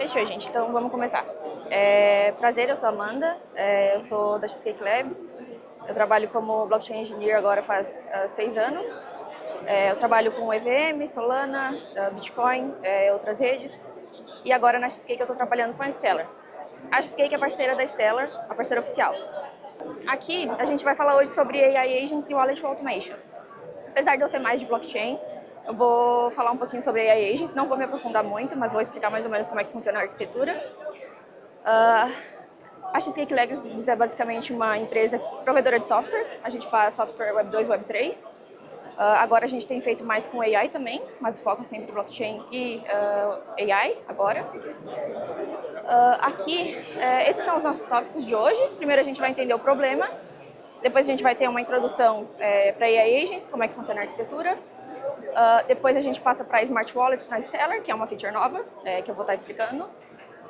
Fechou, gente. Então vamos começar. Prazer, eu sou a Amanda, eu sou da Cheesecake Labs. Eu trabalho como Blockchain Engineer agora faz 6 anos. Eu trabalho com EVM, Solana, Bitcoin, outras redes. E agora na Cheesecake eu estou trabalhando com a Stellar. A Cheesecake é parceira da Stellar, a parceira oficial. Aqui a gente vai falar hoje sobre AI Agents e Wallet Automation. Apesar de eu ser mais de blockchain, eu vou falar um pouquinho sobre AI Agents, não vou me aprofundar muito, mas vou explicar mais ou menos como é que funciona a arquitetura. A Cheesecake Labs é basicamente uma empresa provedora de software, a gente faz software Web 2 e Web 3. Agora a gente tem feito mais com AI também, mas o foco é sempre blockchain e AI agora. Esses são os nossos tópicos de hoje. Primeiro a gente vai entender o problema, depois a gente vai ter uma introdução para AI Agents, como é que funciona a arquitetura. Depois a gente passa para Smart Wallets na Stellar, que é uma feature nova, que eu vou estar explicando.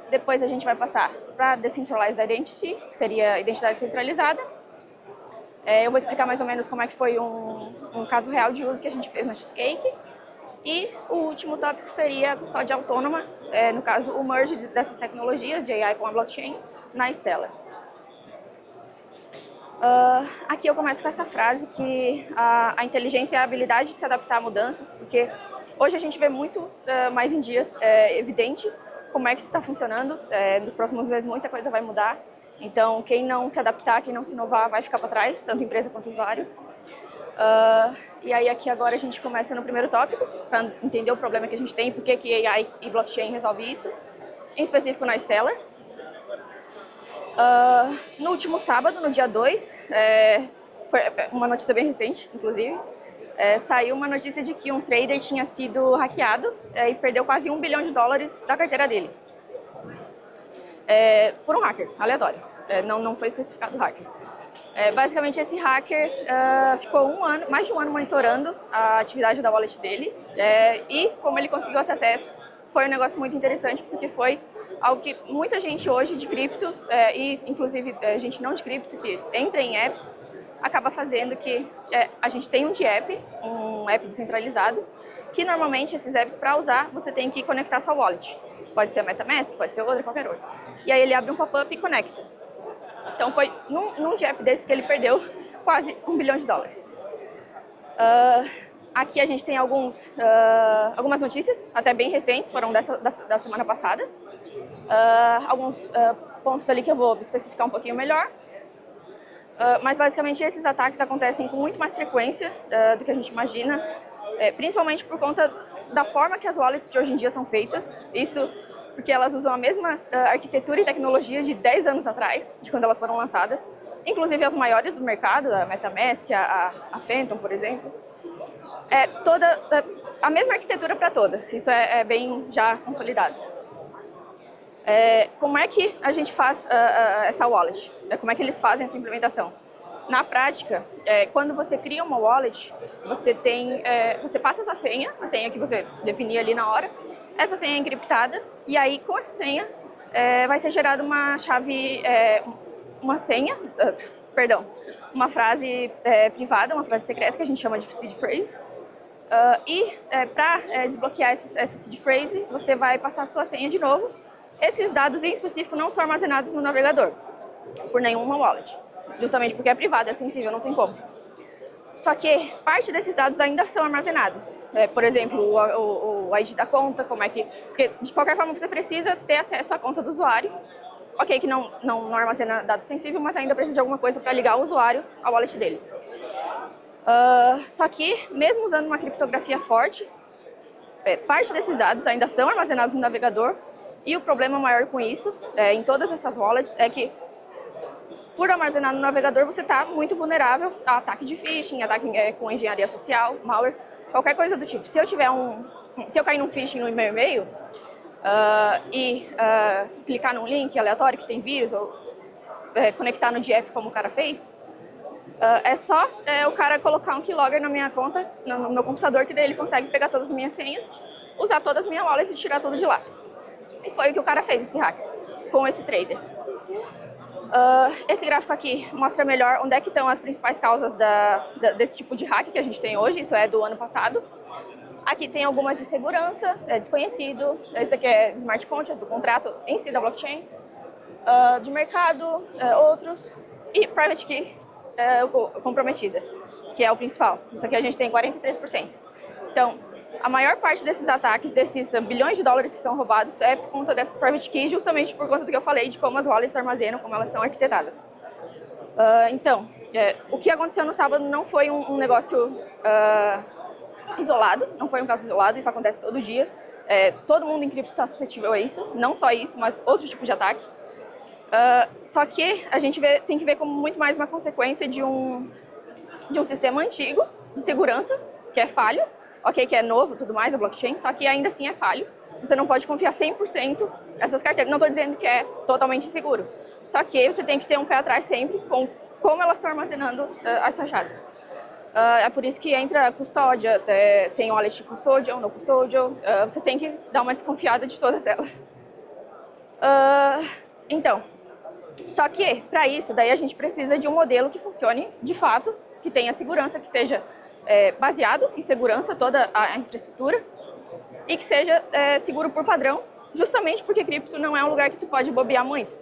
Depois a gente vai passar para Decentralized Identity, que seria a identidade centralizada. Eu vou explicar mais ou menos como é que foi um caso real de uso que a gente fez na Cheesecake. E o último tópico seria a custódia autônoma, no caso o merge dessas tecnologias de AI com a blockchain na Stellar. Aqui eu começo com essa frase que a inteligência é a habilidade de se adaptar a mudanças, porque hoje a gente vê muito mais em dia, evidente como é que isso está funcionando. Nos próximos meses muita coisa vai mudar, então quem não se adaptar, quem não se inovar vai ficar para trás, tanto empresa quanto usuário. E aí aqui agora a gente começa no primeiro tópico, para entender o problema que a gente tem e por que AI e blockchain resolve isso, em específico na Stellar. No último sábado, no dia 2, foi uma notícia bem recente, inclusive, saiu uma notícia de que um trader tinha sido hackeado e perdeu quase $1 bilhão da carteira dele. Por um hacker, aleatório, não foi especificado o hacker. Basicamente, esse hacker ficou mais de um ano monitorando a atividade da wallet dele e como ele conseguiu esse acesso, foi um negócio muito interessante, porque foi algo que muita gente hoje de cripto, e inclusive gente não de cripto, que entra em apps, acaba fazendo que a gente tem um app descentralizado, que normalmente esses apps para usar você tem que conectar sua wallet. Pode ser a MetaMask, pode ser outra, qualquer outra. E aí ele abre um pop-up e conecta. Então foi num de app desse que ele perdeu quase $1 bilhão. Aqui a gente tem algumas notícias, até bem recentes, foram da semana passada. Alguns pontos ali que eu vou especificar um pouquinho melhor. Mas basicamente esses ataques acontecem com muito mais frequência do que a gente imagina, principalmente por conta da forma que as wallets de hoje em dia são feitas. Isso porque elas usam a mesma arquitetura e tecnologia de 10 anos atrás, de quando elas foram lançadas. Inclusive as maiores do mercado, a MetaMask, a Phantom, por exemplo. Toda a mesma arquitetura para todas, isso é bem já consolidado. Como é que a gente faz essa wallet? Como é que eles fazem essa implementação? Na prática, quando você cria uma wallet, você passa essa senha, a senha que você definia ali na hora, essa senha é encriptada, e aí com essa senha vai ser gerada uma chave, uma frase privada, uma frase secreta que a gente chama de seed phrase. Para desbloquear essa seed phrase, você vai passar a sua senha de novo. Esses dados em específico não são armazenados no navegador, por nenhuma wallet, justamente porque é privado, é sensível, não tem como. Só que parte desses dados ainda são armazenados. Por exemplo, o ID da conta, porque de qualquer forma você precisa ter acesso à conta do usuário. Ok, que não armazena dados sensíveis, mas ainda precisa de alguma coisa para ligar o usuário à wallet dele. Só que, mesmo usando uma criptografia forte, parte desses dados ainda são armazenados no navegador. E o problema maior com isso, em todas essas wallets, é que por armazenar no navegador você está muito vulnerável a ataque de phishing, ataque com engenharia social, malware, qualquer coisa do tipo. Se eu cair num phishing no meu e-mail e clicar num link aleatório que tem vírus ou conectar no DApp como o cara fez, é só o cara colocar um keylogger na minha conta, no meu computador, que daí ele consegue pegar todas as minhas senhas, usar todas as minhas wallets e tirar tudo de lá. E foi o que o cara fez, esse hacker, com esse trader. Esse gráfico aqui mostra melhor onde é que estão as principais causas desse tipo de hack que a gente tem hoje, isso é do ano passado. Aqui tem algumas de segurança, desconhecido. Esse daqui é smart contract, do contrato em si da blockchain. De mercado, outros. E private key, comprometida, que é o principal. Isso aqui a gente tem 43%. Então, a maior parte desses ataques, desses bilhões de dólares que são roubados, é por conta dessas private keys, justamente por conta do que eu falei, de como as wallets armazenam, como elas são arquitetadas. Então, o que aconteceu no sábado não foi um negócio isolado, não foi um caso isolado, isso acontece todo dia. Todo mundo em cripto está suscetível a isso, não só isso, mas outro tipo de ataque. Só que a gente tem que ver como muito mais uma consequência de um sistema antigo de segurança, que é falho, ok, que é novo, tudo mais, a blockchain, só que ainda assim é falho. Você não pode confiar 100% nessas carteiras. Não estou dizendo que é totalmente seguro, só que você tem que ter um pé atrás sempre com como elas estão armazenando as chaves. É por isso que entra a custódia, tem wallet custodial, no custodial, você tem que dar uma desconfiada de todas elas. Então, só que para isso, daí a gente precisa de um modelo que funcione de fato, que tenha segurança, que seja baseado em segurança, toda a infraestrutura, e que seja seguro por padrão, justamente porque cripto não é um lugar que tu pode bobear muito.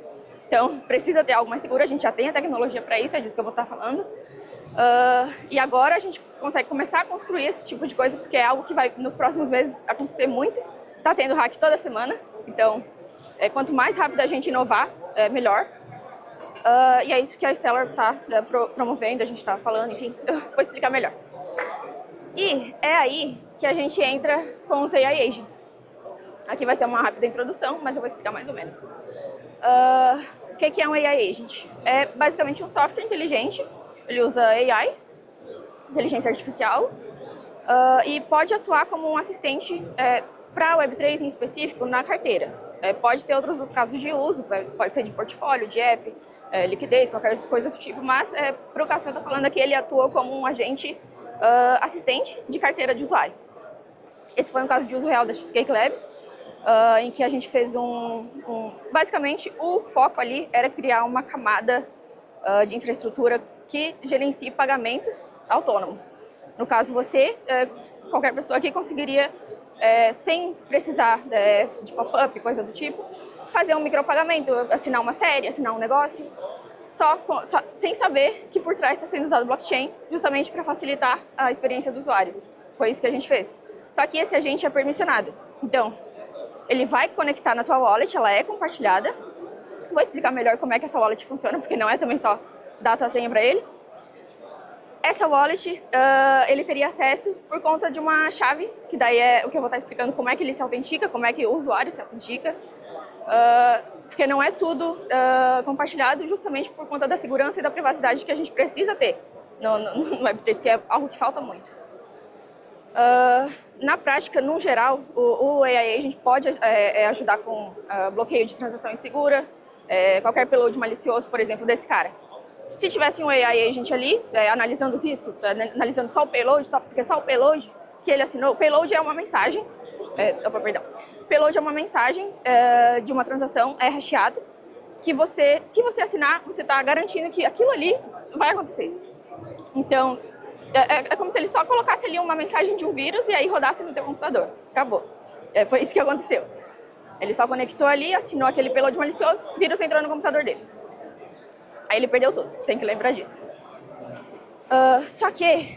Então, precisa ter algo mais seguro, a gente já tem a tecnologia para isso, é disso que eu vou estar falando. E agora a gente consegue começar a construir esse tipo de coisa, porque é algo que vai, nos próximos meses, acontecer muito. Tá tendo hack toda semana, então, quanto mais rápido a gente inovar, melhor. E é isso que a Stellar está promovendo, a gente está falando, enfim, eu vou explicar melhor. E é aí que a gente entra com os AI Agents. Aqui vai ser uma rápida introdução, mas eu vou explicar mais ou menos. O que é um AI Agent? É basicamente um software inteligente, ele usa AI, inteligência artificial, e pode atuar como um assistente para a Web3 em específico na carteira. Pode ter outros casos de uso, pode ser de portfólio, de app, liquidez, qualquer coisa do tipo, mas para o caso que eu estou falando aqui, ele atua como um agente assistente de carteira de usuário. Esse foi um caso de uso real da Cheesecake Labs, em que a gente fez basicamente, o foco ali era criar uma camada de infraestrutura que gerencie pagamentos autônomos. No caso, você, qualquer pessoa aqui conseguiria, sem precisar de pop-up, coisa do tipo, fazer um micropagamento, assinar uma série, assinar um negócio, sem saber que por trás está sendo usado blockchain, justamente para facilitar a experiência do usuário. Foi isso que a gente fez. Só que esse agente é permissionado. Então, ele vai conectar na tua wallet, ela é compartilhada. Vou explicar melhor como é que essa wallet funciona, porque não é também só dar a tua senha para ele. Essa wallet, ele teria acesso por conta de uma chave, que daí é o que eu vou estar explicando como é que ele se autentica, como é que o usuário se autentica. Porque não é tudo compartilhado justamente por conta da segurança e da privacidade que a gente precisa ter no Web3, que é algo que falta muito. Na prática, no geral, o AI Agent pode ajudar com bloqueio de transação insegura, qualquer payload malicioso, por exemplo, desse cara. Se tivesse um AI Agent ali, analisando os riscos, analisando só o payload, porque só o payload que ele assinou, payload é uma mensagem, payload é uma mensagem de uma transação, é hasheado, que se você assinar, você está garantindo que aquilo ali vai acontecer. Então, é como se ele só colocasse ali uma mensagem de um vírus e aí rodasse no teu computador. Acabou. Foi isso que aconteceu. Ele só conectou ali, assinou aquele payload malicioso, o vírus entrou no computador dele. Aí ele perdeu tudo, tem que lembrar disso. Só que,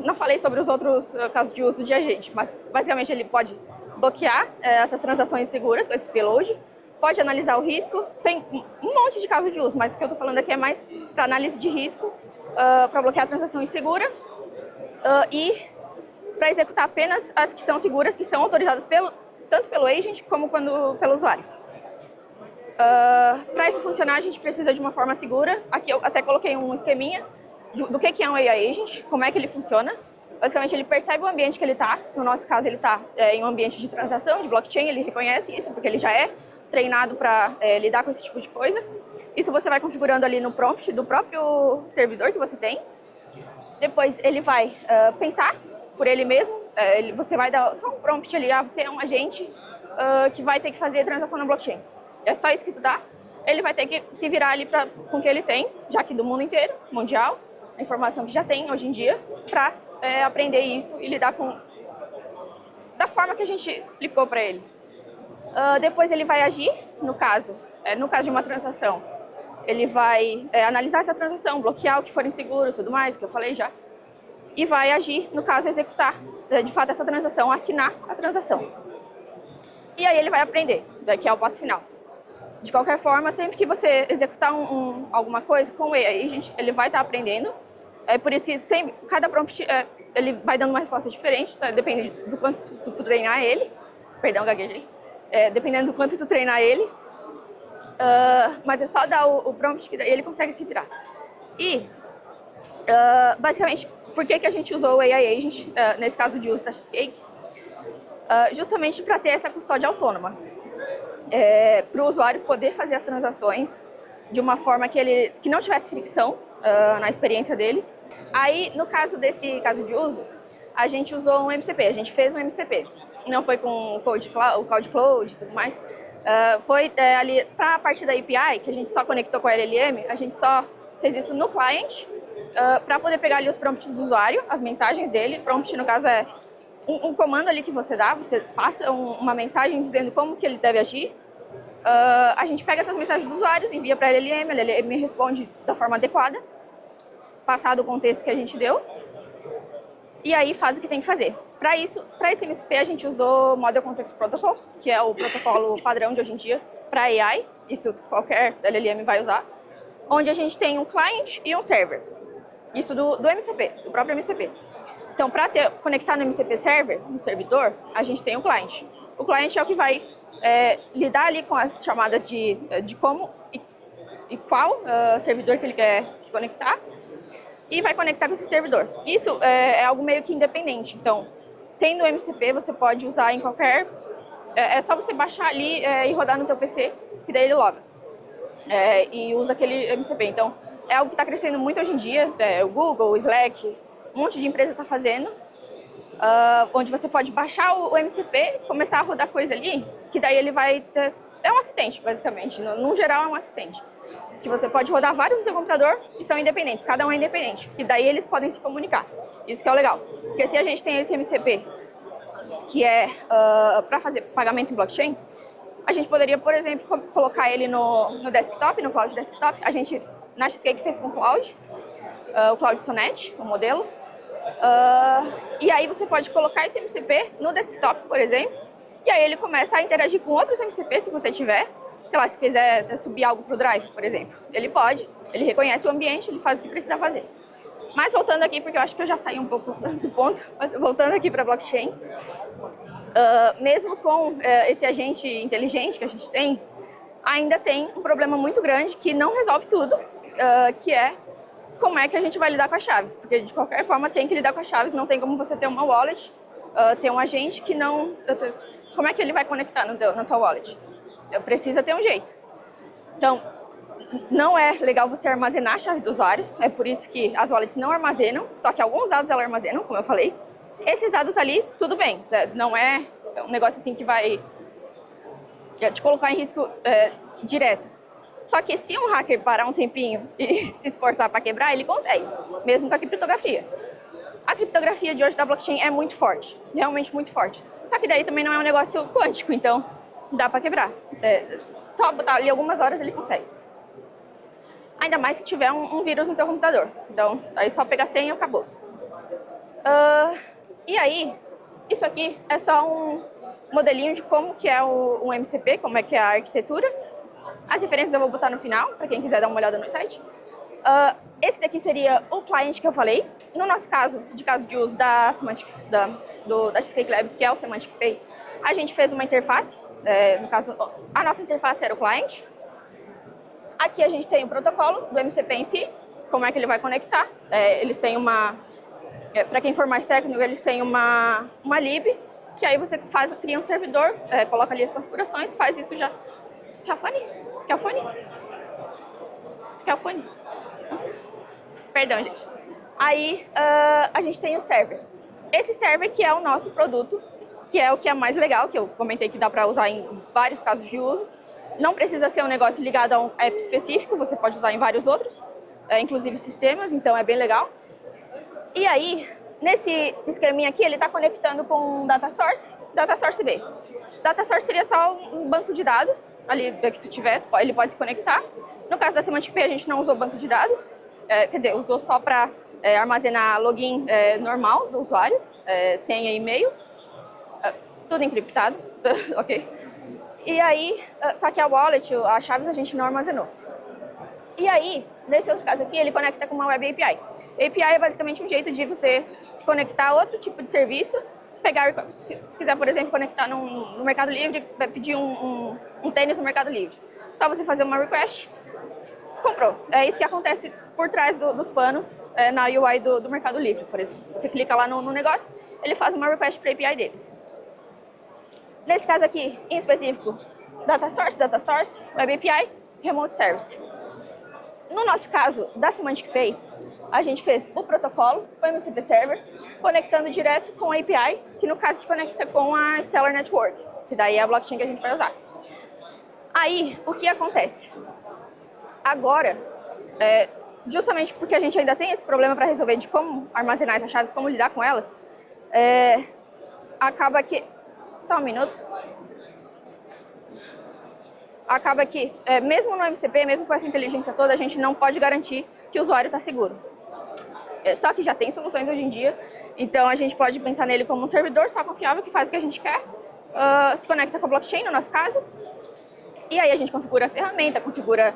não falei sobre os outros casos de uso de agente, mas basicamente ele pode bloquear essas transações seguras com esse payload, pode analisar o risco, tem um monte de casos de uso, mas o que eu estou falando aqui é mais para análise de risco, para bloquear a transação insegura e para executar apenas as que são seguras, que são autorizadas tanto pelo agent como pelo usuário. Para isso funcionar, a gente precisa de uma forma segura. Aqui eu até coloquei um esqueminha do que é um AI Agent, como é que ele funciona. Basicamente, ele percebe o ambiente que ele está. No nosso caso, ele está em um ambiente de transação, de blockchain, ele reconhece isso, porque ele já é treinado para lidar com esse tipo de coisa. Isso você vai configurando ali no prompt do próprio servidor que você tem. Depois, ele vai pensar por ele mesmo. Você vai dar só um prompt ali, você é um agente que vai ter que fazer transação na blockchain. É só isso que tu dá. Ele vai ter que se virar ali com o que ele tem, já que do mundo inteiro, mundial, a informação que já tem hoje em dia, para aprender isso e lidar com da forma que a gente explicou para ele. Depois ele vai agir, no caso de uma transação, ele vai analisar essa transação, bloquear o que for inseguro, tudo mais, que eu falei já, e vai agir, no caso, executar de fato essa transação, assinar a transação. E aí ele vai aprender, que é o passo final. De qualquer forma, sempre que você executar alguma coisa com ele, ele vai estar aprendendo. É por isso que sempre, cada prompt ele vai dando uma resposta diferente, depende do quanto tu treinar ele. Perdão, gaguejei. Dependendo do quanto tu treinar ele. Mas é só dar o prompt que daí ele consegue se virar. E, basicamente, por que a gente usou o AI Agent, nesse caso de uso da Cheesecake? Justamente para ter essa custódia autônoma. Para o usuário poder fazer as transações de uma forma que não tivesse fricção na experiência dele. Aí, no caso desse caso de uso, a gente usou um MCP, a gente fez um MCP. Não foi com o Cloud Cloud e tudo mais. Foi ali para a parte da API, que a gente só conectou com a LLM, a gente só fez isso no client, para poder pegar ali os prompts do usuário, as mensagens dele. Prompt, no caso, é um comando ali que você dá, você passa uma mensagem dizendo como que ele deve agir. A gente pega essas mensagens dos usuários, envia para a LLM responde da forma adequada, passado o contexto que a gente deu, e aí faz o que tem que fazer. Para esse MCP, a gente usou Model Context Protocol, que é o protocolo padrão de hoje em dia para AI, isso qualquer LLM vai usar, onde a gente tem um client e um server. Isso do MCP, do próprio MCP. Então, para conectar no MCP server, no servidor, a gente tem o client. O client é o que vai lidar ali com as chamadas de como e qual servidor que ele quer se conectar, e vai conectar com esse servidor. Isso é algo meio que independente. Então, tendo o MCP, você pode usar em qualquer... É só você baixar ali e rodar no teu PC, que daí ele loga. E usa aquele MCP. Então, é algo que está crescendo muito hoje em dia. O Google, o Slack, um monte de empresa está fazendo. Onde você pode baixar o MCP, começar a rodar coisa ali, que daí ele vai ter... É um assistente, basicamente. No geral, é um assistente. Que você pode rodar vários no seu computador e são independentes. Cada um é independente. Que daí eles podem se comunicar. Isso que é o legal. Porque se a gente tem esse MCP, que é para fazer pagamento em blockchain, a gente poderia, por exemplo, colocar ele no desktop, no Cloud Desktop. A gente, na Cheesecake, fez com o Cloud. O Cloud Sonnet, o modelo. E aí você pode colocar esse MCP no desktop, por exemplo. E aí ele começa a interagir com outros MCP que você tiver. Sei lá, se quiser subir algo para o Drive, por exemplo. Ele pode, ele reconhece o ambiente, ele faz o que precisa fazer. Mas voltando aqui, porque eu acho que eu já saí um pouco do ponto, mas voltando aqui para a blockchain, mesmo com esse agente inteligente que a gente tem, ainda tem um problema muito grande que não resolve tudo, que é como é que a gente vai lidar com as chaves. Porque de qualquer forma tem que lidar com as chaves, não tem como você ter uma wallet, ter um agente que não... Como é que ele vai conectar na tua wallet? Precisa ter um jeito. Então, não é legal você armazenar a chave do usuário, é por isso que as wallets não armazenam, só que alguns dados elas armazenam, como eu falei. Esses dados ali, tudo bem, não é um negócio assim que vai te colocar em risco direto. Só que se um hacker parar um tempinho e se esforçar para quebrar, ele consegue, mesmo com a criptografia. A criptografia de hoje da blockchain é muito forte, realmente muito forte. Só que daí também não é um negócio quântico, então dá para quebrar. Só botar ali algumas horas ele consegue. Ainda mais se tiver um vírus no teu computador. Então, aí só pegar a senha e acabou. E aí, isso aqui é só um modelinho de como que é um MCP, como é que é a arquitetura. As referências eu vou botar no final, para quem quiser dar uma olhada no site. Esse daqui seria o client que eu falei. No nosso caso de uso da Cheesecake Labs, que é o Semantic Pay, a gente fez uma interface. No caso, a nossa interface era o client. Aqui a gente tem o protocolo do MCP em si, como é que ele vai conectar. Eles têm para quem for mais técnico, eles têm uma lib, que aí você cria um servidor, coloca ali as configurações, faz isso já. Quer o fone? Quer o fone? Quer o fone? Perdão, gente. Aí a gente tem o server. Esse server que é o nosso produto, que é o que é mais legal, que eu comentei que dá para usar em vários casos de uso. Não precisa ser um negócio ligado a um app específico, você pode usar em vários outros, inclusive sistemas, então é bem legal. E aí, nesse esqueminha aqui, ele está conectando com um data source data source B. Data source seria só um banco de dados, ali que tu tiver, ele pode se conectar. No caso da Semantic Pay, a gente não usou banco de dados, quer dizer, usou só para armazenar login normal do usuário, senha e e-mail, tudo encriptado, ok? E aí, só que a wallet, as chaves a gente não armazenou. E aí, nesse outro caso aqui, ele conecta com uma Web API. API é basicamente um jeito de você se conectar a outro tipo de serviço, pegar, se quiser, por exemplo, conectar no Mercado Livre, pedir um tênis no Mercado Livre. Só você fazer uma request, comprou. É isso que acontece por trás dos panos na UI do Mercado Livre, por exemplo. Você clica lá no negócio, ele faz uma request para a API deles. Nesse caso aqui, em específico, Data Source, Web API, Remote Service. No nosso caso, da Semantic Pay, a gente fez o protocolo, o MCP Server, conectando direto com a API, que no caso se conecta com a Stellar Network, que daí é a blockchain que a gente vai usar. Aí, o que acontece? Agora, justamente porque a gente ainda tem esse problema para resolver de como armazenar essas chaves, como lidar com elas, acaba que... Só um minuto. Acaba que, mesmo no MCP, mesmo com essa inteligência toda, a gente não pode garantir que o usuário está seguro. Só que já tem soluções hoje em dia, então a gente pode pensar nele como um servidor só confiável que faz o que a gente quer, se conecta com a blockchain, no nosso caso, e aí a gente configura a ferramenta, configura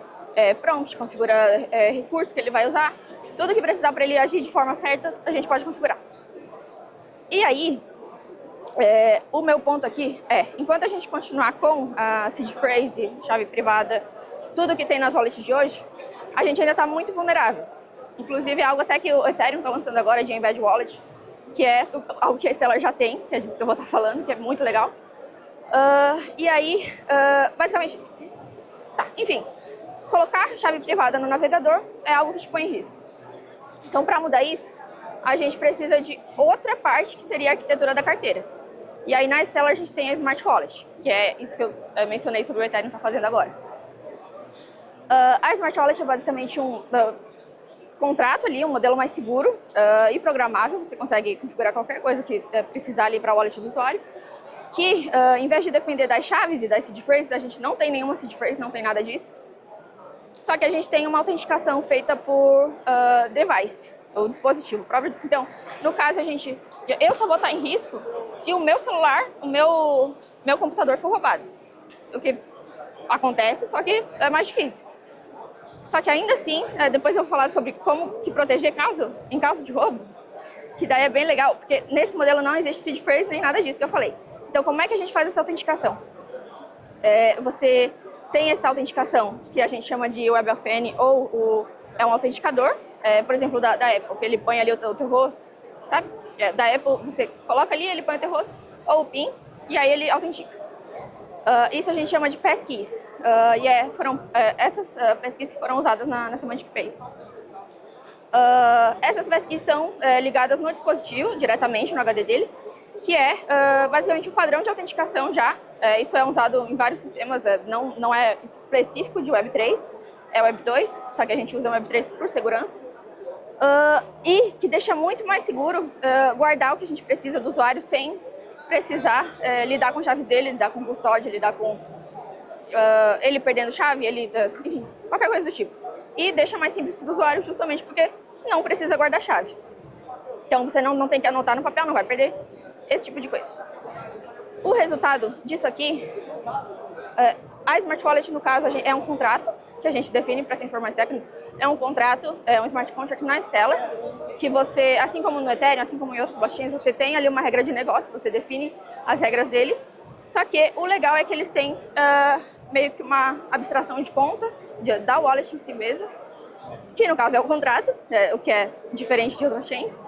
prompt, configura recurso que ele vai usar, tudo que precisar para ele agir de forma certa, a gente pode configurar. E aí, o meu ponto aqui enquanto a gente continuar com a seed phrase, chave privada, tudo que tem nas wallets de hoje, a gente ainda está muito vulnerável. Inclusive, é algo até que o Ethereum está lançando agora de Embed Wallet, que é algo que a Stellar já tem, que é disso que eu vou estar falando, que é muito legal. E aí, basicamente, enfim, colocar chave privada no navegador é algo que te põe em risco. Então, para mudar isso, a gente precisa de outra parte, que seria a arquitetura da carteira. E aí, na Stellar, a gente tem a Smart Wallet, que é isso que eu mencionei sobre o Ethereum está fazendo agora. A Smart Wallet é basicamente um contrato ali, um modelo mais seguro e programável. Você consegue configurar qualquer coisa que precisar ali para a wallet do usuário. Que, em vez de depender das chaves e das seed phrases, a gente não tem nenhuma seed phrase, não tem nada disso. Só que a gente tem uma autenticação feita por device, ou dispositivo próprio. Então, no caso, eu só vou estar em risco se o meu celular, o meu computador for roubado. O que acontece, só que é mais difícil. Só que ainda assim, depois eu vou falar sobre como se proteger em caso de roubo, que daí é bem legal, porque nesse modelo não existe seed phrase nem nada disso que eu falei. Então, como é que a gente faz essa autenticação? Você tem essa autenticação que a gente chama de WebAuthn ou é um autenticador, por exemplo, da Apple, que ele põe ali o teu rosto, sabe? Da Apple, você coloca ali, ele põe o teu rosto, ou o PIN, e aí ele autentica. Isso a gente chama de passkeys, e foram essas passkeys que foram usadas na Semantic Pay. Essas passkeys são ligadas no dispositivo, diretamente no HD dele, que é basicamente um padrão de autenticação já. Isso é usado em vários sistemas, não é específico de Web3, é Web2, só que a gente usa o Web3 por segurança. E que deixa muito mais seguro guardar o que a gente precisa do usuário sem precisar lidar com chaves dele, lidar com custódia, lidar com ele perdendo chave, enfim, qualquer coisa do tipo. E deixa mais simples para o usuário justamente porque não precisa guardar chave. Então você não tem que anotar no papel, não vai perder, esse tipo de coisa. O resultado disso aqui, a Smart Wallet, no caso, é um contrato que a gente define, para quem for mais técnico, é um contrato, é um smart contract na Stellar, que você, assim como no Ethereum, assim como em outros blockchains, você tem ali uma regra de negócio, você define as regras dele, só que o legal é que eles têm meio que uma abstração de conta da wallet em si mesmo, que no caso é o contrato, o que é diferente de outras chains,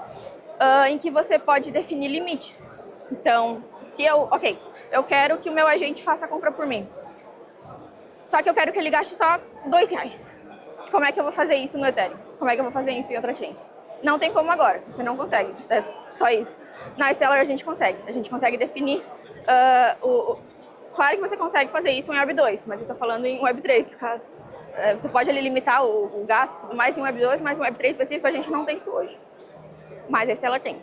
em que você pode definir limites. Então, se eu quero que o meu agente faça a compra por mim, só que eu quero que ele gaste só R$2. Como é que eu vou fazer isso no Ethereum? Como é que eu vou fazer isso em outra chain? Não tem como agora, você não consegue, é só isso. Na Stellar a gente consegue definir, claro que você consegue fazer isso em Web2, mas eu estou falando em Web3, no caso. Você pode ali limitar o gasto e tudo mais em Web2, mas em Web3 específico a gente não tem isso hoje. Mas a Stellar tem.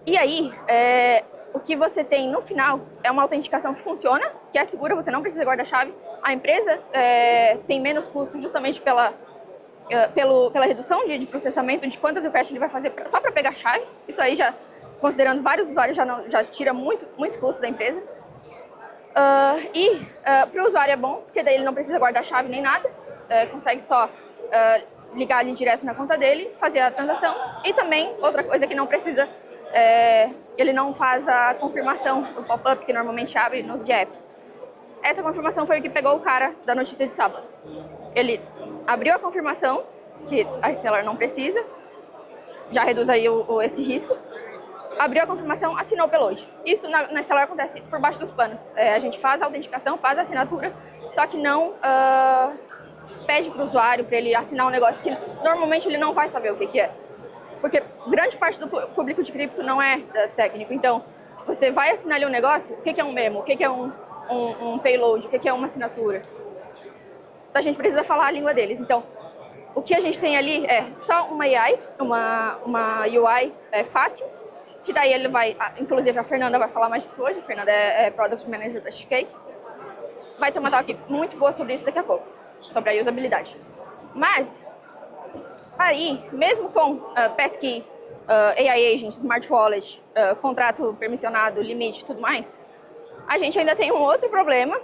E aí, o que você tem no final é uma autenticação que funciona, que é segura, você não precisa guardar a chave. A empresa tem menos custo justamente pela redução de processamento, de quantas requests ele vai fazer só para pegar a chave. Isso aí, já considerando vários usuários, já tira muito custo da empresa. Para o usuário é bom, porque daí ele não precisa guardar a chave nem nada, consegue só ligar ali direto na conta dele, fazer a transação. E também, outra coisa que não precisa, ele não faz a confirmação, o pop-up que normalmente abre nos de apps. Essa confirmação foi o que pegou o cara da notícia de sábado. Ele abriu a confirmação, que a Stellar não precisa, já reduz aí esse risco. Abriu a confirmação, assinou o payload. Isso na Stellar acontece por baixo dos panos. A gente faz a autenticação, faz a assinatura, só que não pede para o usuário para ele assinar um negócio que normalmente ele não vai saber o que é. Porque grande parte do público de cripto não é técnico. Então, você vai assinar ali um negócio, o que é um memo, o que é um payload, o que é uma assinatura. Então, a gente precisa falar a língua deles. Então, o que a gente tem ali é só uma AI, uma UI fácil, que daí ele vai, inclusive a Fernanda vai falar mais disso hoje, a Fernanda é Product Manager da Shake, vai ter uma talk muito boa sobre isso daqui a pouco, sobre a usabilidade. Mas, aí, mesmo com Passkey, AI Agent, Smart Wallet, contrato permissionado, limite e tudo mais, a gente ainda tem um outro problema,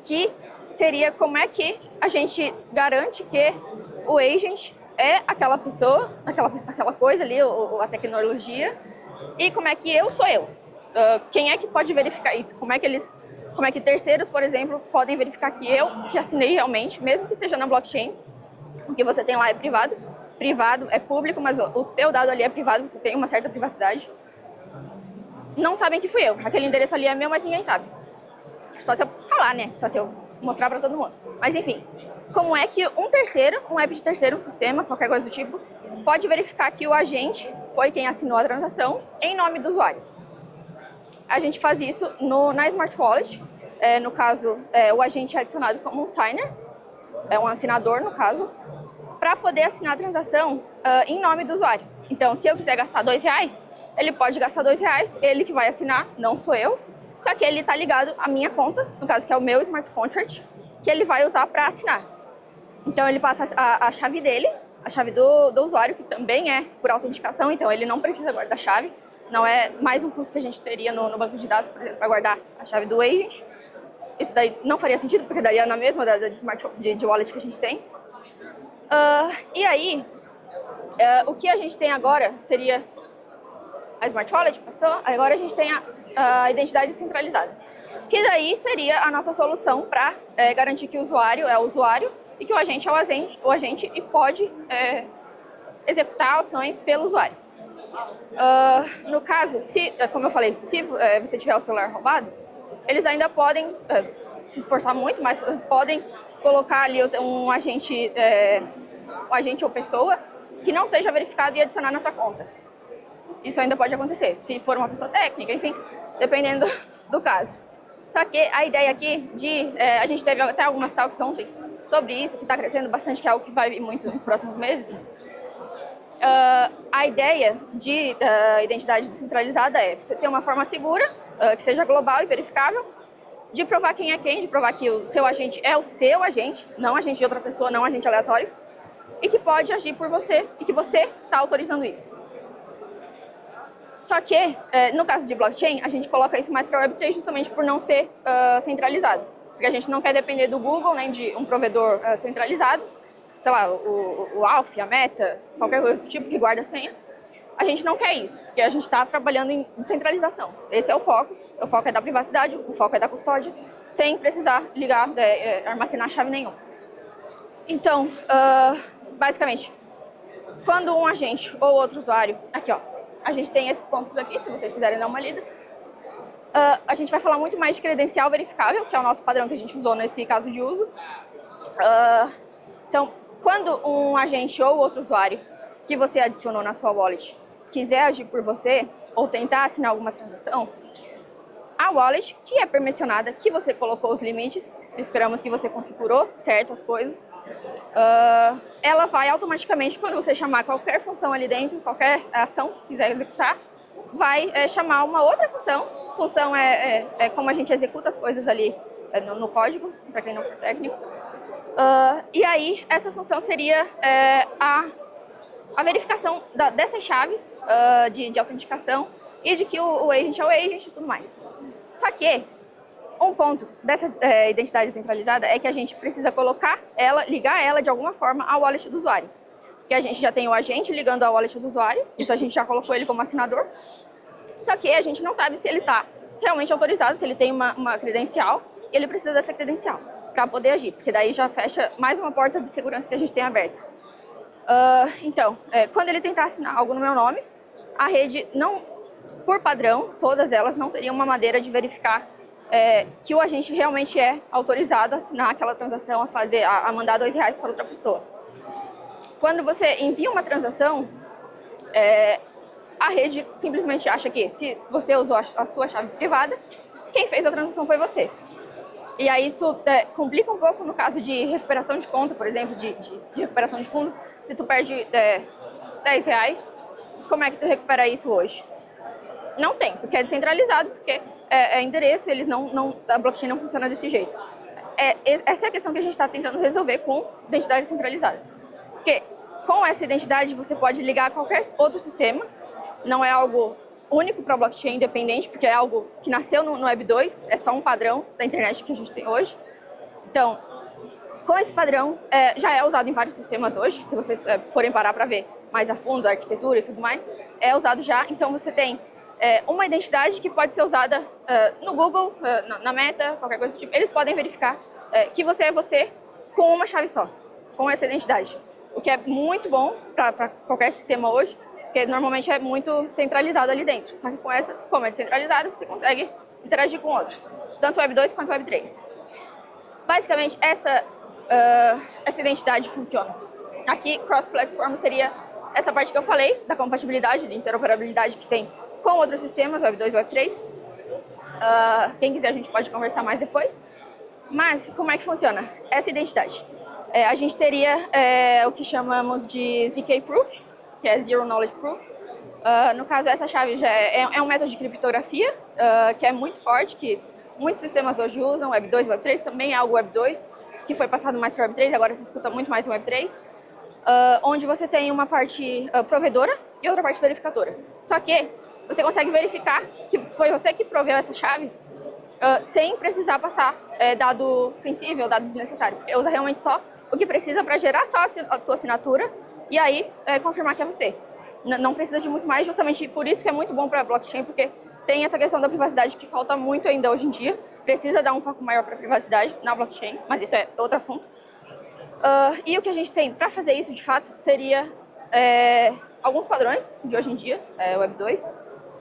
que seria como é que a gente garante que o agent é aquela pessoa, aquela coisa ali, a tecnologia, e como é que eu sou eu. Quem é que pode verificar isso? Como é que terceiros, por exemplo, podem verificar que eu que assinei realmente, mesmo que esteja na blockchain, o que você tem lá é privado. Privado é público, mas o teu dado ali é privado, você tem uma certa privacidade. Não sabem que fui eu. Aquele endereço ali é meu, mas ninguém sabe. Só se eu falar, né? Só se eu mostrar para todo mundo. Mas enfim, como é que um app de terceiro, um sistema, qualquer coisa do tipo, pode verificar que o agente foi quem assinou a transação em nome do usuário? A gente faz isso na Smart Wallet. No caso, o agente é adicionado como um signer, um assinador, no caso, para poder assinar a transação em nome do usuário. Então, se eu quiser gastar R$2, ele pode gastar R$2, ele que vai assinar, não sou eu, só que ele está ligado à minha conta, no caso que é o meu Smart Contract, que ele vai usar para assinar. Então, ele passa a chave dele, a chave do usuário, que também é por autenticação, então ele não precisa guardar a chave, não é mais um custo que a gente teria no banco de dados, por exemplo, para guardar a chave do agent. Isso daí não faria sentido, porque daria na mesma de wallet que a gente tem. E aí, o que a gente tem agora seria a Smart Wallet, passou, agora a gente tem a identidade descentralizada, que daí seria a nossa solução para garantir que o usuário é o usuário e que o agente é o agente e pode executar ações pelo usuário. No caso, como eu falei, se você tiver o celular roubado, eles ainda podem se esforçar muito, mas podem colocar ali um agente ou pessoa que não seja verificado e adicionar na tua conta. Isso ainda pode acontecer, se for uma pessoa técnica, enfim, dependendo do caso. Só que a ideia aqui a gente teve até algumas talks ontem sobre isso, que está crescendo bastante, que é algo que vai vir muito nos próximos meses. A ideia de identidade descentralizada é você ter uma forma segura, que seja global e verificável, de provar quem é quem, de provar que o seu agente é o seu agente, não agente de outra pessoa, não agente aleatório, e que pode agir por você e que você está autorizando isso. Só que, no caso de blockchain, a gente coloca isso mais para Web3 justamente por não ser centralizado. Porque a gente não quer depender do Google, nem de um provedor centralizado, sei lá, o Alpha, a Meta, qualquer coisa do tipo que guarda a senha. A gente não quer isso, porque a gente está trabalhando em descentralização. Esse é o foco é da privacidade, o foco é da custódia, sem precisar ligar, armazenar chave nenhuma. Então, basicamente, quando um agente ou outro usuário, aqui ó, a gente tem esses pontos aqui, se vocês quiserem dar uma lida. A gente vai falar muito mais de credencial verificável, que é o nosso padrão que a gente usou nesse caso de uso. Então, quando um agente ou outro usuário que você adicionou na sua wallet quiser agir por você ou tentar assinar alguma transação, a wallet, que é permissionada, que você colocou os limites, esperamos que você configurou certas coisas, ela vai automaticamente, quando você chamar qualquer função ali dentro, qualquer ação que quiser executar, vai chamar uma outra função. Função é como a gente executa as coisas ali no código, para quem não for técnico. E aí, essa função seria a verificação dessas chaves de autenticação e de que o agent é o agent e tudo mais. Só que um ponto dessa identidade descentralizada é que a gente precisa colocar ela, ligar ela de alguma forma ao wallet do usuário. Porque a gente já tem o agente ligando ao wallet do usuário, isso a gente já colocou ele como assinador. Só que a gente não sabe se ele está realmente autorizado, se ele tem uma credencial, e ele precisa dessa credencial para poder agir, porque daí já fecha mais uma porta de segurança que a gente tem aberta. Então, quando ele tentar assinar algo no meu nome, a rede não, por padrão, todas elas não teriam uma maneira de verificar que o agente realmente é autorizado a assinar aquela transação, a mandar R$2 para outra pessoa. Quando você envia uma transação, a rede simplesmente acha que se você usou a sua chave privada, quem fez a transação foi você. E aí isso complica um pouco no caso de recuperação de conta, por exemplo, de recuperação de fundo. Se tu perde R$10, como é que tu recupera isso hoje? Não tem, porque é descentralizado, porque é endereço, a blockchain não funciona desse jeito. Essa é a questão que a gente está tentando resolver com identidade descentralizada. Porque com essa identidade você pode ligar a qualquer outro sistema, não é algo único para a blockchain independente, porque é algo que nasceu no Web 2, é só um padrão da internet que a gente tem hoje. Então, com esse padrão, já é usado em vários sistemas hoje, se vocês forem parar para ver mais a fundo a arquitetura e tudo mais, é usado já. Então, você tem uma identidade que pode ser usada no Google, na Meta, qualquer coisa do tipo. Eles podem verificar que você é você com uma chave só, com essa identidade. O que é muito bom para qualquer sistema hoje, porque normalmente é muito centralizado ali dentro. Só que com essa, como é descentralizado, você consegue interagir com outros, tanto Web 2 quanto Web 3. Basicamente, essa identidade funciona. Aqui, cross-platform seria essa parte que eu falei, da compatibilidade, de interoperabilidade que tem com outros sistemas, Web 2 e Web 3. Quem quiser, a gente pode conversar mais depois. Mas, como é que funciona essa identidade? A gente teria o que chamamos de ZK Proof, que é Zero Knowledge Proof. No caso, essa chave já é um método de criptografia que é muito forte, que muitos sistemas hoje usam, Web 2 e Web 3 também é algo Web 2, que foi passado mais para Web 3, agora se escuta muito mais em Web 3, onde você tem uma parte provedora e outra parte verificadora. Só que você consegue verificar que foi você que proveu essa chave sem precisar passar dado sensível, dado desnecessário. Porque usa realmente só o que precisa para gerar só a tua assinatura e aí confirmar que é você. Não precisa de muito mais, justamente por isso que é muito bom para a blockchain, porque tem essa questão da privacidade que falta muito ainda hoje em dia. Precisa dar um foco maior para a privacidade na blockchain, mas isso é outro assunto. E o que a gente tem para fazer isso, de fato, seria alguns padrões de hoje em dia, Web 2,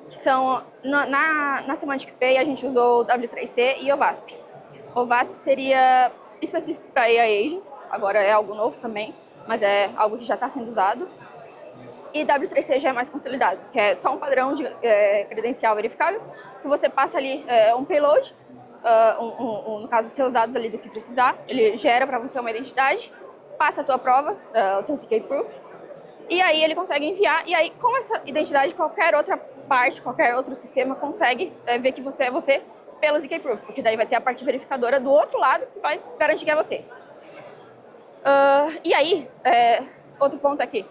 que são, na Semantic Pay, a gente usou o W3C e o VASP. O VASP seria específico para AI Agents, agora é algo novo também, mas é algo que já está sendo usado. E W3C já é mais consolidado, que é só um padrão de credencial verificável, que você passa ali um payload, no caso, os seus dados ali do que precisar, ele gera para você uma identidade, passa a tua prova, o teu ZK Proof, e aí ele consegue enviar, e aí com essa identidade, qualquer outra parte, qualquer outro sistema consegue ver que você é você pelo ZK Proof, porque daí vai ter a parte verificadora do outro lado que vai garantir que é você. E aí, outro ponto aqui.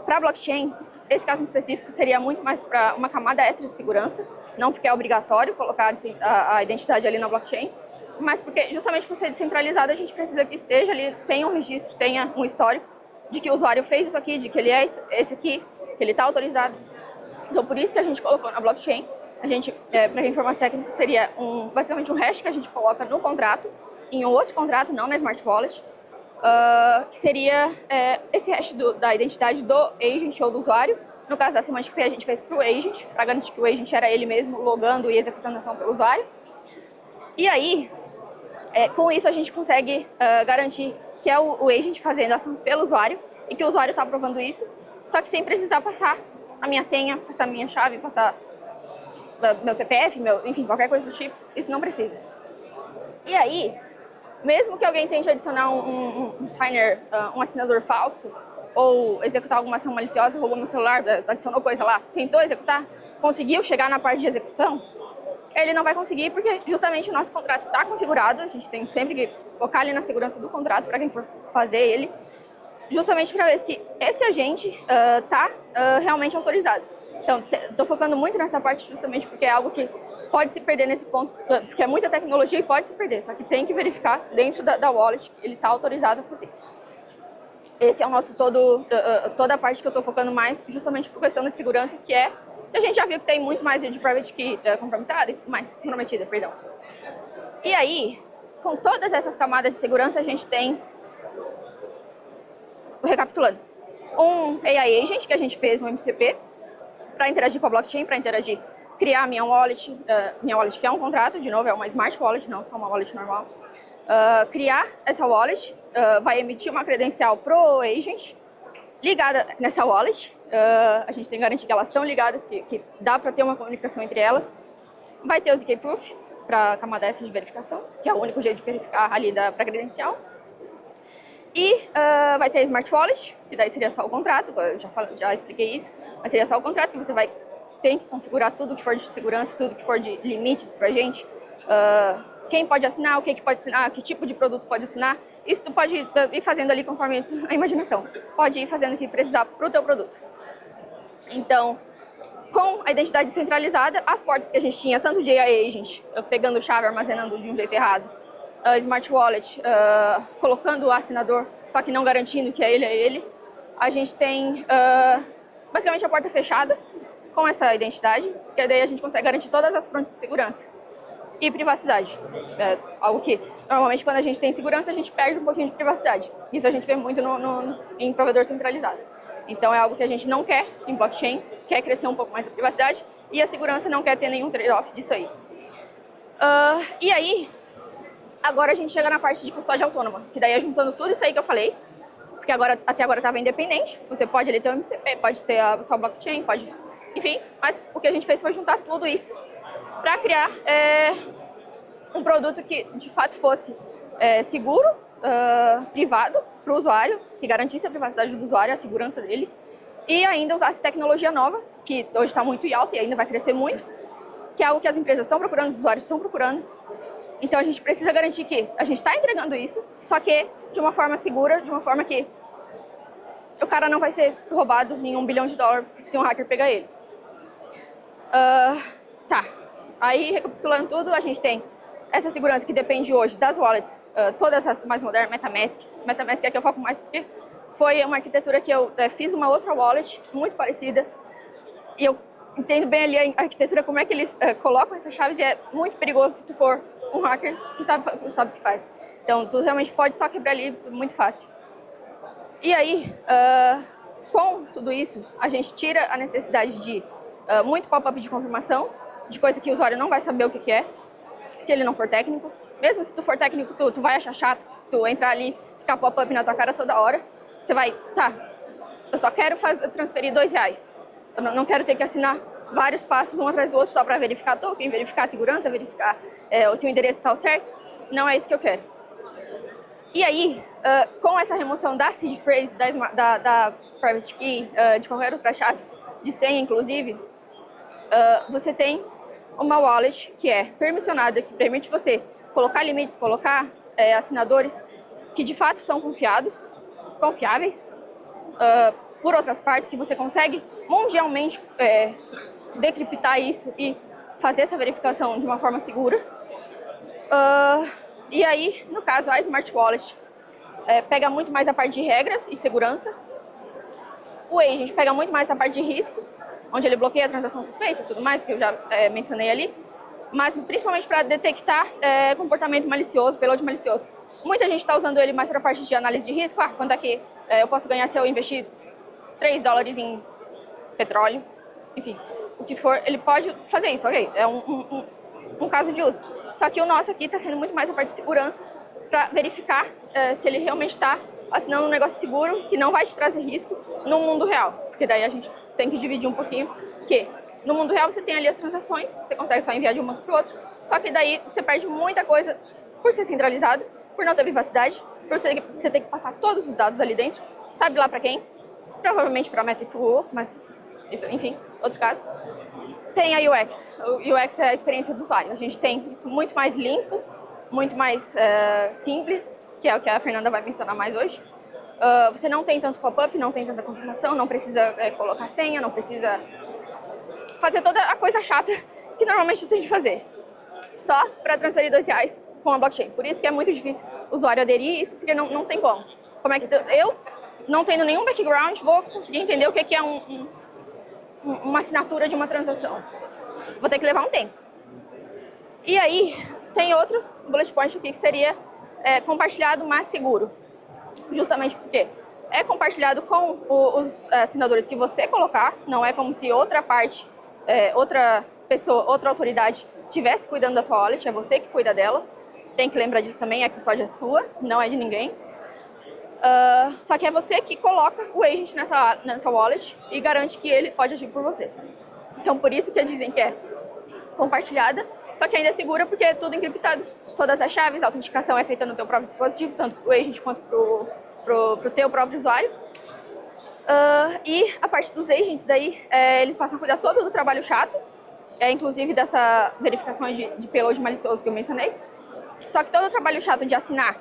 Para a blockchain, esse caso em específico seria muito mais para uma camada extra de segurança, não porque é obrigatório colocar a identidade ali na blockchain, mas porque justamente por ser descentralizado a gente precisa que esteja ali, tenha um registro, tenha um histórico de que o usuário fez isso aqui, de que ele é esse aqui, que ele está autorizado. Então por isso que a gente colocou na blockchain. A gente, para quem for mais técnico, seria basicamente um hash que a gente coloca no contrato, em um outro contrato, não na Smart Wallet, que seria esse hash da identidade do agent ou do usuário. No caso da Semantic Pay, a gente fez para o agent, para garantir que o agent era ele mesmo logando e executando a ação pelo usuário. E aí, com isso, a gente consegue garantir que é o agent fazendo a ação pelo usuário e que o usuário está aprovando isso, só que sem precisar passar a minha senha, passar a minha chave, passar meu CPF, enfim, qualquer coisa do tipo, isso não precisa. E aí, mesmo que alguém tente adicionar um signer, um assinador falso, ou executar alguma ação maliciosa, roubou meu celular, adicionou coisa lá, tentou executar, conseguiu chegar na parte de execução, ele não vai conseguir porque justamente o nosso contrato está configurado, a gente tem sempre que focar ali na segurança do contrato para quem for fazer ele, justamente para ver se esse agente está realmente autorizado. Então, estou focando muito nessa parte justamente porque é algo que pode se perder nesse ponto, porque é muita tecnologia e pode se perder, só que tem que verificar dentro da wallet que ele está autorizado a fazer. Esse é o nosso toda a parte que eu estou focando mais, justamente por questão da segurança, que a gente já viu que tem muito mais de private key compromissada e tudo mais, comprometida, perdão. E aí, com todas essas camadas de segurança, a gente tem, recapitulando, um AI Agent, que a gente fez um MCP, para interagir com a blockchain, para interagir, criar a minha wallet que é um contrato, de novo, é uma smart wallet, não só uma wallet normal. Criar essa wallet, vai emitir uma credencial pro agent, ligada nessa wallet, a gente tem que garantir que elas estão ligadas, que dá para ter uma comunicação entre elas. Vai ter o ZK Proof para a camada S de verificação, que é o único jeito de verificar ali para a credencial. E vai ter a Smart Wallet, que daí seria só o contrato, eu já expliquei isso, mas seria só o contrato que você tem que configurar tudo que for de segurança, tudo que for de limites para a gente. Quem pode assinar, o que pode assinar, que tipo de produto pode assinar. Isso tu pode ir fazendo ali conforme a imaginação. Pode ir fazendo o que precisar para o teu produto. Então, com a identidade centralizada, as portas que a gente tinha, tanto de AI Agent, pegando chave, armazenando de um jeito errado, Smart Wallet, colocando o assinador, só que não garantindo que é ele, a gente tem basicamente a porta fechada com essa identidade, que daí a gente consegue garantir todas as frontes de segurança. E privacidade, algo que normalmente quando a gente tem segurança a gente perde um pouquinho de privacidade. Isso a gente vê muito em provedor centralizado. Então é algo que a gente não quer em blockchain, quer crescer um pouco mais a privacidade e a segurança não quer ter nenhum trade-off disso aí. E aí, agora a gente chega na parte de custódia autônoma, que daí é juntando tudo isso aí que eu falei, porque até agora estava independente, você pode ali ter um MCP, pode ter a sua blockchain, pode, enfim, mas o que a gente fez foi juntar tudo isso para criar um produto que de fato fosse seguro, privado para o usuário, que garantisse a privacidade do usuário, a segurança dele, e ainda usasse tecnologia nova, que hoje está muito em alta e ainda vai crescer muito, que é algo que as empresas estão procurando, os usuários estão procurando. Então a gente precisa garantir que a gente está entregando isso, só que de uma forma segura, de uma forma que o cara não vai ser roubado em $1 bilhão se um hacker pegar ele. Tá. Aí, recapitulando tudo, a gente tem essa segurança que depende hoje das wallets, todas as mais modernas, MetaMask é que eu foco mais porque foi uma arquitetura que eu fiz uma outra wallet muito parecida e eu entendo bem ali a arquitetura, como é que eles colocam essas chaves e é muito perigoso se tu for um hacker que sabe o que faz. Então, tu realmente pode só quebrar ali muito fácil. E aí, com tudo isso, a gente tira a necessidade de muito pop-up de confirmação, de coisa que o usuário não vai saber o que é, se ele não for técnico. Mesmo se tu for técnico, tu vai achar chato, se tu entrar ali, ficar pop-up na tua cara toda hora, você vai, eu só quero transferir R$2. Eu não quero ter que assinar vários passos um atrás do outro só para verificar token, verificar a segurança, verificar se o endereço está certo. Não é isso que eu quero. E aí, com essa remoção da seed phrase, da private key, de qualquer outra chave, de senha inclusive, você tem uma wallet que é permissionada, que permite você colocar limites, colocar assinadores que de fato são confiáveis, por outras partes, que você consegue mundialmente decriptar isso e fazer essa verificação de uma forma segura. E aí, no caso, a Smart Wallet pega muito mais a parte de regras e segurança. O Agent pega muito mais a parte de risco, onde ele bloqueia a transação suspeita e tudo mais, que eu já mencionei ali, mas principalmente para detectar comportamento malicioso, payload malicioso. Muita gente está usando ele mais para a parte de análise de risco. Quanto é que eu posso ganhar se eu investir $3 em petróleo? Enfim, o que for, ele pode fazer isso, ok? É um caso de uso. Só que o nosso aqui está sendo muito mais a parte de segurança, para verificar se ele realmente está assinando um negócio seguro, que não vai te trazer risco no mundo real. Porque daí a gente tem que dividir um pouquinho, que no mundo real você tem ali as transações, você consegue só enviar de uma para o outro, só que daí você perde muita coisa por ser centralizado, por não ter privacidade, por você ter que passar todos os dados ali dentro, sabe lá para quem? Provavelmente para a Meta e para o Google, mas isso, enfim, outro caso. tem a UX. O UX é a experiência do usuário. A gente tem isso muito mais limpo, muito mais simples, que é o que a Fernanda vai mencionar mais hoje. Você não tem tanto pop-up, não tem tanta confirmação, não precisa colocar senha, não precisa fazer toda a coisa chata que normalmente tem que fazer. Só para transferir R$2 com a blockchain. Por isso que é muito difícil o usuário aderir isso, porque não tem como. Como é que eu, não tendo nenhum background, vou conseguir entender o que é uma assinatura de uma transação? Vou ter que levar um tempo. E aí, tem outro bullet point aqui que seria compartilhado, mas seguro. Justamente porque é compartilhado com os assinadores que você colocar, não é como se outra parte, outra pessoa, outra autoridade estivesse cuidando da tua wallet, é você que cuida dela. Tem que lembrar disso também, a custódia é sua, não é de ninguém. Só que é você que coloca o agent nessa wallet e garante que ele pode agir por você. Então, por isso que dizem que é compartilhada, só que ainda é segura porque é tudo encriptado. Todas as chaves, a autenticação é feita no teu próprio dispositivo, tanto para o agent quanto pro teu próprio usuário. E a parte dos agents, daí, eles passam a cuidar todo do trabalho chato, inclusive dessa verificação de payload malicioso que eu mencionei. Só que todo o trabalho chato de assinar,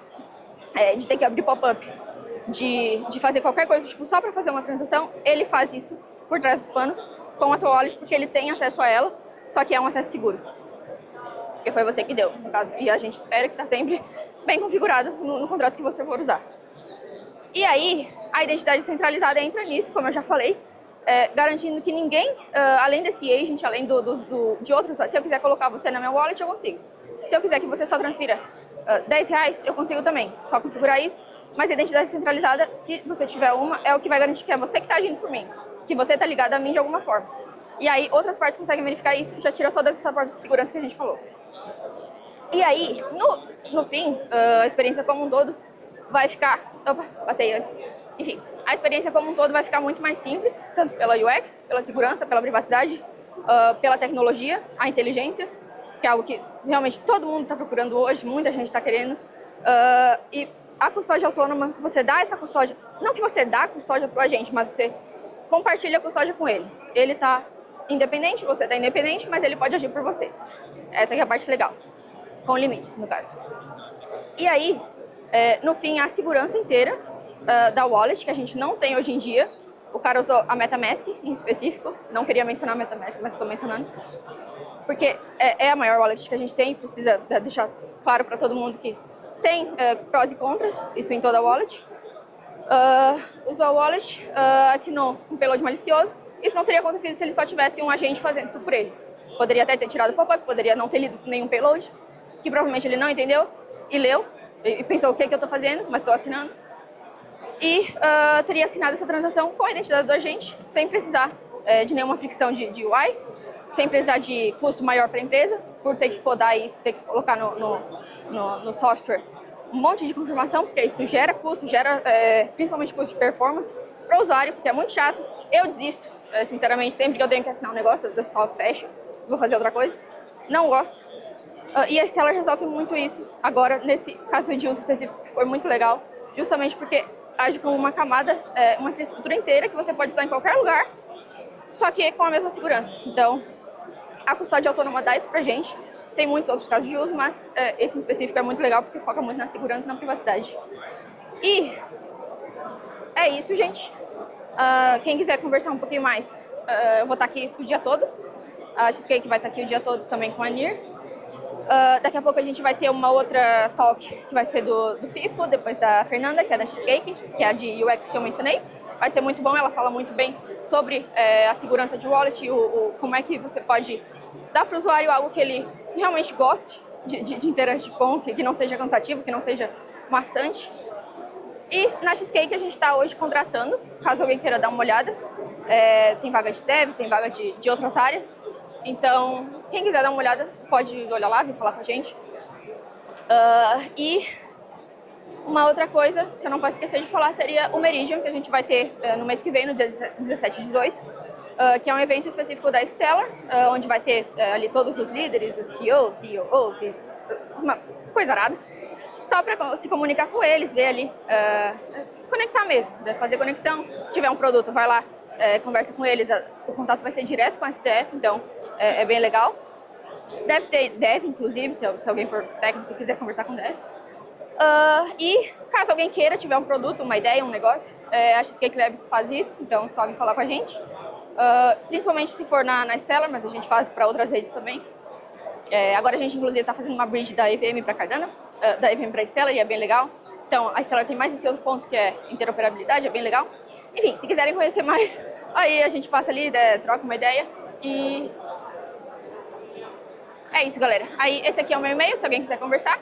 de ter que abrir pop-up, de fazer qualquer coisa, tipo, só para fazer uma transação, ele faz isso por trás dos panos, com a tua wallet, porque ele tem acesso a ela, só que é um acesso seguro. Porque foi você que deu, no caso. E a gente espera que está sempre bem configurado no contrato que você for usar. E aí, a identidade centralizada entra nisso, como eu já falei, garantindo que ninguém, além desse agent, além de outros, se eu quiser colocar você na minha wallet, eu consigo. Se eu quiser que você só transfira R$10, eu consigo também, só configurar isso. Mas a identidade centralizada, se você tiver uma, é o que vai garantir que é você que está agindo por mim, que você está ligado a mim de alguma forma. E aí, outras partes conseguem verificar isso, já tira toda essa parte de segurança que a gente falou. E aí, no fim, a experiência como um todo vai ficar... Opa, passei antes. Enfim, a experiência como um todo vai ficar muito mais simples, tanto pela UX, pela segurança, pela privacidade, pela tecnologia, a inteligência, que é algo que realmente todo mundo está procurando hoje, muita gente está querendo. E a custódia autônoma, você dá essa custódia... Não que você dá a custódia para o agente, mas você compartilha a custódia com ele. Ele está independente, você está independente, mas ele pode agir por você. Essa aqui é a parte legal. Com limites, no caso. E aí, no fim, a segurança inteira da wallet, que a gente não tem hoje em dia. O cara usou a MetaMask, em específico. Não queria mencionar a MetaMask, mas estou mencionando. Porque é a maior wallet que a gente tem. Precisa deixar claro para todo mundo que tem prós e contras, isso em toda a wallet. Usou a wallet, assinou um payload malicioso. Isso não teria acontecido se ele só tivesse um agente fazendo isso por ele. Poderia até ter tirado o pop-up, poderia não ter lido nenhum payload, que provavelmente ele não entendeu e leu, e pensou o que eu estou fazendo, mas estou assinando. E teria assinado essa transação com a identidade do agente, sem precisar de nenhuma fricção de UI, sem precisar de custo maior para a empresa, por ter que codar isso, ter que colocar no software um monte de confirmação, porque isso gera custo, gera principalmente custo de performance para o usuário, porque é muito chato. Eu desisto, sinceramente, sempre que eu tenho que assinar um negócio, eu só fecho, vou fazer outra coisa. Não gosto. E a Stellar resolve muito isso agora, nesse caso de uso específico, que foi muito legal, justamente porque age como uma camada, uma infraestrutura inteira que você pode usar em qualquer lugar, só que com a mesma segurança. Então, a custódia autônoma dá isso pra gente. Tem muitos outros casos de uso, mas esse em específico é muito legal porque foca muito na segurança e na privacidade. E é isso, gente. Quem quiser conversar um pouquinho mais, eu vou estar aqui o dia todo. A Cheesecake vai estar aqui o dia todo também com a Nir. Daqui a pouco a gente vai ter uma outra talk que vai ser do FIFO, depois da Fernanda, que é da Cheesecake, que é a de UX que eu mencionei. Vai ser muito bom, ela fala muito bem sobre a segurança de wallet, como é que você pode dar para o usuário algo que ele realmente goste de interagir com, que não seja cansativo, que não seja maçante. E na Cheesecake a gente está hoje contratando, caso alguém queira dar uma olhada. Tem vaga de dev, tem vaga de outras áreas. Então, quem quiser dar uma olhada, pode olhar lá, vir falar com a gente. E uma outra coisa que eu não posso esquecer de falar seria o Meridian, que a gente vai ter no mês que vem, no dia 17 e 18, que é um evento específico da Stellar, onde vai ter ali todos os líderes, os CEOs, uma coisa arada, só para se comunicar com eles, ver ali, conectar mesmo, fazer conexão. Se tiver um produto, vai lá, conversa com eles, o contato vai ser direto com a STF, então é bem legal. Deve ter dev, inclusive, se alguém for técnico e quiser conversar com dev. E caso alguém queira, tiver um produto, uma ideia, um negócio, a Cheesecake Labs faz isso, então só vir falar com a gente. Principalmente se for na Stellar, mas a gente faz para outras redes também. Agora a gente, inclusive, está fazendo uma bridge da EVM para Cardano, da EVM para Stellar, e é bem legal. Então, a Stellar tem mais esse outro ponto, que é interoperabilidade, é bem legal. Enfim, se quiserem conhecer mais, aí a gente passa ali, troca uma ideia e... É isso, galera. Aí, esse aqui é o meu e-mail, se alguém quiser conversar.